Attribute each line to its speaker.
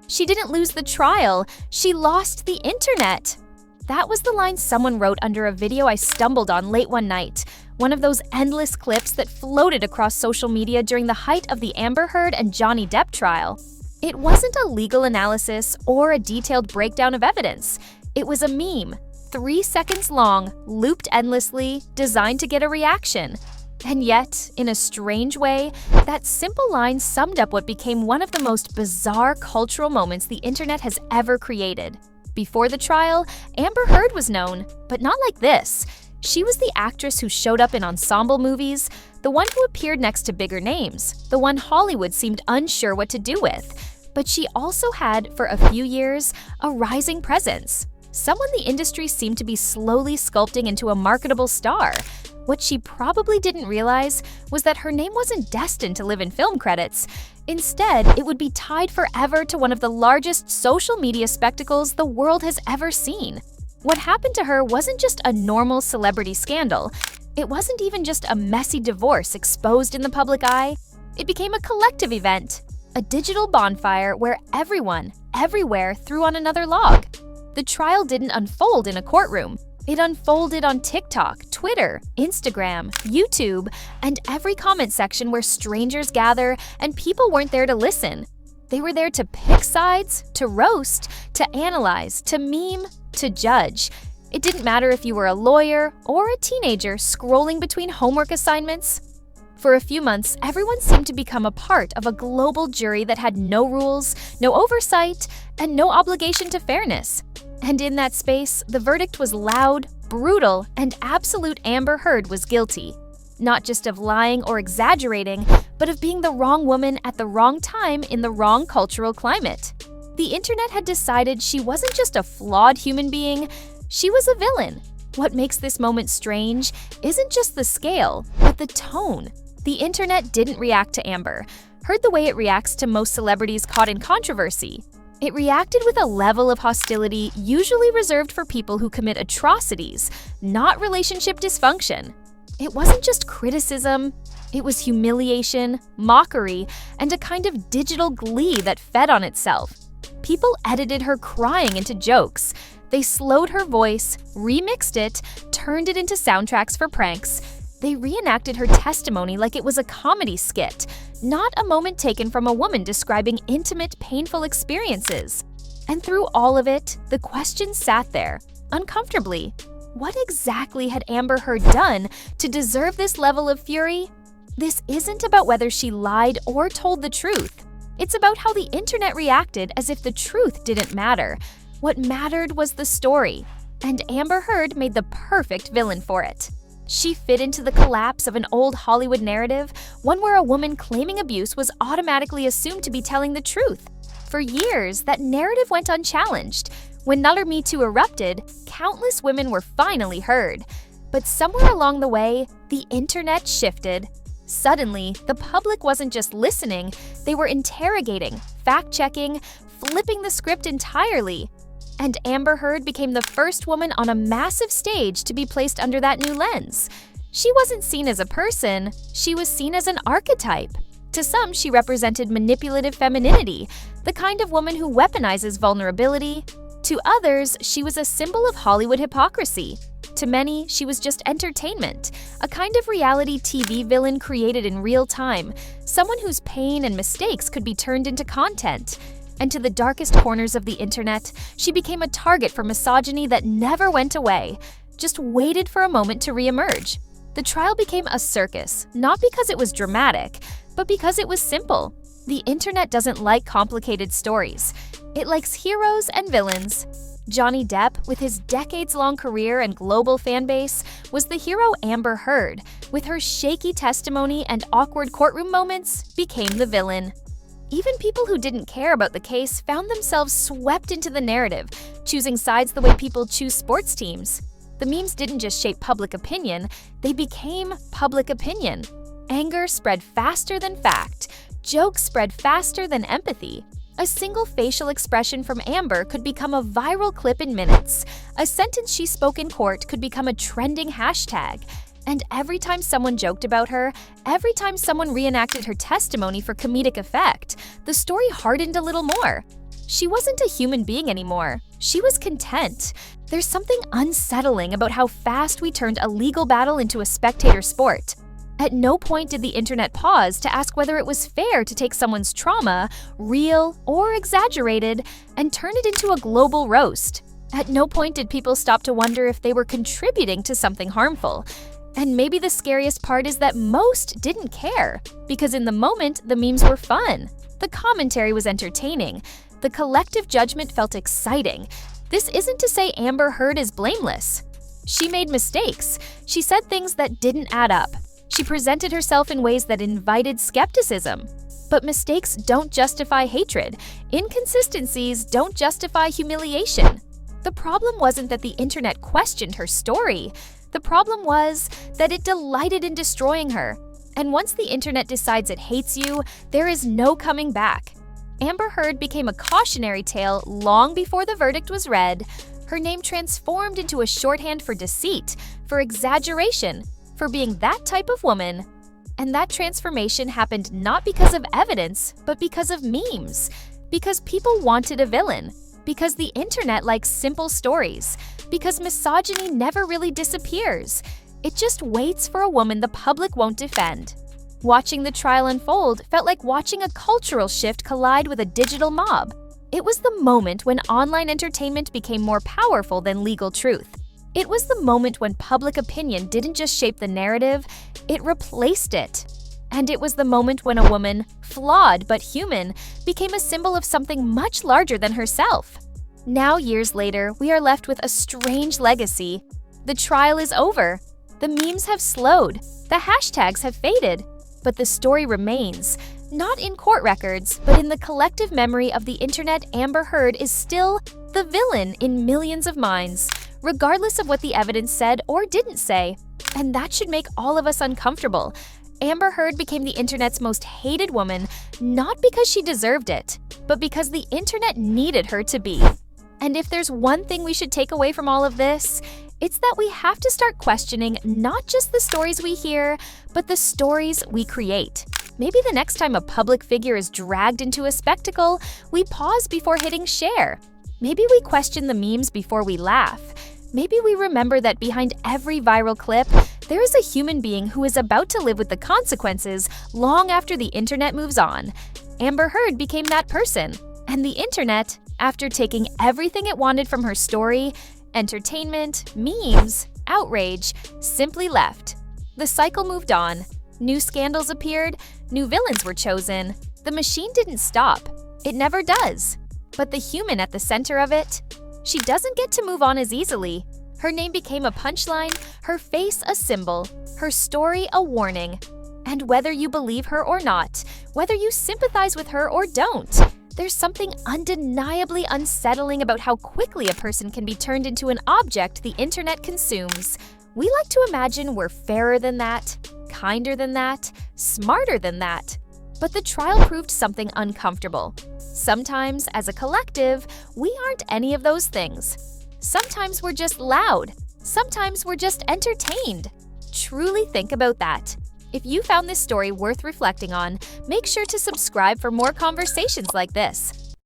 Speaker 1: She didn't lose the trial, she lost the internet. That was the line someone wrote under a video I stumbled on late one night, one of those endless clips that floated across social media during the height of the Amber Heard and Johnny Depp trial. It wasn't a legal analysis or a detailed breakdown of evidence. It was a meme, 3 seconds long, looped endlessly, designed to get a reaction. And yet, in a strange way, that simple line summed up what became one of the most bizarre cultural moments the internet has ever created. Before the trial, Amber Heard was known, but not like this. She was the actress who showed up in ensemble movies, the one who appeared next to bigger names, the one Hollywood seemed unsure what to do with. But she also had, for a few years, a rising presence. Someone the industry seemed to be slowly sculpting into a marketable star. What she probably didn't realize was that her name wasn't destined to live in film credits. Instead, it would be tied forever to one of the largest social media spectacles the world has ever seen. What happened to her wasn't just a normal celebrity scandal. It wasn't even just a messy divorce exposed in the public eye. It became a collective event, a digital bonfire where everyone, everywhere, threw on another log. The trial didn't unfold in a courtroom. It unfolded on TikTok, Twitter, Instagram, YouTube, and every comment section where strangers gather and people weren't there to listen. They were there to pick sides, to roast, to analyze, to meme, to judge. It didn't matter if you were a lawyer or a teenager scrolling between homework assignments. For a few months, everyone seemed to become a part of a global jury that had no rules, no oversight, and no obligation to fairness. And in that space, the verdict was loud, brutal, and absolute. Amber Heard was guilty. Not just of lying or exaggerating, but of being the wrong woman at the wrong time in the wrong cultural climate. The internet had decided she wasn't just a flawed human being, she was a villain. What makes this moment strange isn't just the scale, but the tone. The internet didn't react to Amber Heard the way it reacts to most celebrities caught in controversy. It reacted with a level of hostility usually reserved for people who commit atrocities, not relationship dysfunction. It wasn't just criticism, it was humiliation, mockery, and a kind of digital glee that fed on itself. People edited her crying into jokes. They slowed her voice, remixed it, turned it into soundtracks for pranks. They reenacted her testimony like it was a comedy skit, not a moment taken from a woman describing intimate, painful experiences. And through all of it, the question sat there, uncomfortably. What exactly had Amber Heard done to deserve this level of fury? This isn't about whether she lied or told the truth. It's about how the internet reacted as if the truth didn't matter. What mattered was the story, and Amber Heard made the perfect villain for it. She fit into the collapse of an old Hollywood narrative, one where a woman claiming abuse was automatically assumed to be telling the truth. For years, that narrative went unchallenged. When another Me Too erupted, countless women were finally heard. But somewhere along the way, the internet shifted. Suddenly, the public wasn't just listening, they were interrogating, fact-checking, flipping the script entirely. And Amber Heard became the first woman on a massive stage to be placed under that new lens. She wasn't seen as a person, she was seen as an archetype. To some, she represented manipulative femininity, the kind of woman who weaponizes vulnerability. To others, she was a symbol of Hollywood hypocrisy. To many, she was just entertainment, a kind of reality TV villain created in real time, someone whose pain and mistakes could be turned into content. And to the darkest corners of the internet, she became a target for misogyny that never went away, just waited for a moment to reemerge. The trial became a circus, not because it was dramatic, but because it was simple. The internet doesn't like complicated stories. It likes heroes and villains. Johnny Depp, with his decades-long career and global fan base, was the hero. Amber Heard, with her shaky testimony and awkward courtroom moments, became the villain. Even people who didn't care about the case found themselves swept into the narrative, choosing sides the way people choose sports teams. The memes didn't just shape public opinion, they became public opinion. Anger spread faster than fact. Jokes spread faster than empathy. A single facial expression from Amber could become a viral clip in minutes. A sentence she spoke in court could become a trending hashtag. And every time someone joked about her, every time someone reenacted her testimony for comedic effect, the story hardened a little more. She wasn't a human being anymore. She was content. There's something unsettling about how fast we turned a legal battle into a spectator sport. At no point did the internet pause to ask whether it was fair to take someone's trauma, real or exaggerated, and turn it into a global roast. At no point did people stop to wonder if they were contributing to something harmful. And maybe the scariest part is that most didn't care, because in the moment, the memes were fun. The commentary was entertaining. The collective judgment felt exciting. This isn't to say Amber Heard is blameless. She made mistakes. She said things that didn't add up. She presented herself in ways that invited skepticism. But mistakes don't justify hatred. Inconsistencies don't justify humiliation. The problem wasn't that the internet questioned her story. The problem was that it delighted in destroying her. And once the internet decides it hates you, there is no coming back. Amber Heard became a cautionary tale long before the verdict was read. Her name transformed into a shorthand for deceit, for exaggeration, for being that type of woman. And that transformation happened not because of evidence, but because of memes. Because people wanted a villain. Because the internet likes simple stories. Because misogyny never really disappears. It just waits for a woman the public won't defend. Watching the trial unfold felt like watching a cultural shift collide with a digital mob. It was the moment when online entertainment became more powerful than legal truth. It was the moment when public opinion didn't just shape the narrative, it replaced it. And it was the moment when a woman, flawed but human, became a symbol of something much larger than herself. Now, years later, we are left with a strange legacy. The trial is over. The memes have slowed. The hashtags have faded. But the story remains, not in court records, but in the collective memory of the internet. Amber Heard is still the villain in millions of minds, regardless of what the evidence said or didn't say. And that should make all of us uncomfortable. Amber Heard became the internet's most hated woman, not because she deserved it, but because the internet needed her to be. And if there's one thing we should take away from all of this, it's that we have to start questioning not just the stories we hear, but the stories we create. Maybe the next time a public figure is dragged into a spectacle, we pause before hitting share. Maybe we question the memes before we laugh. Maybe we remember that behind every viral clip, there is a human being who is about to live with the consequences long after the internet moves on. Amber Heard became that person. And the internet, after taking everything it wanted from her story, entertainment, memes, outrage, simply left. The cycle moved on. New scandals appeared, new villains were chosen. The machine didn't stop. It never does. But the human at the center of it, she doesn't get to move on as easily. Her name became a punchline, her face a symbol, her story a warning. And whether you believe her or not, whether you sympathize with her or don't, there's something undeniably unsettling about how quickly a person can be turned into an object the internet consumes. We like to imagine we're fairer than that, kinder than that, smarter than that. But the trial proved something uncomfortable. Sometimes, as a collective, we aren't any of those things. Sometimes we're just loud. Sometimes we're just entertained. Truly think about that. If you found this story worth reflecting on, make sure to subscribe for more conversations like this.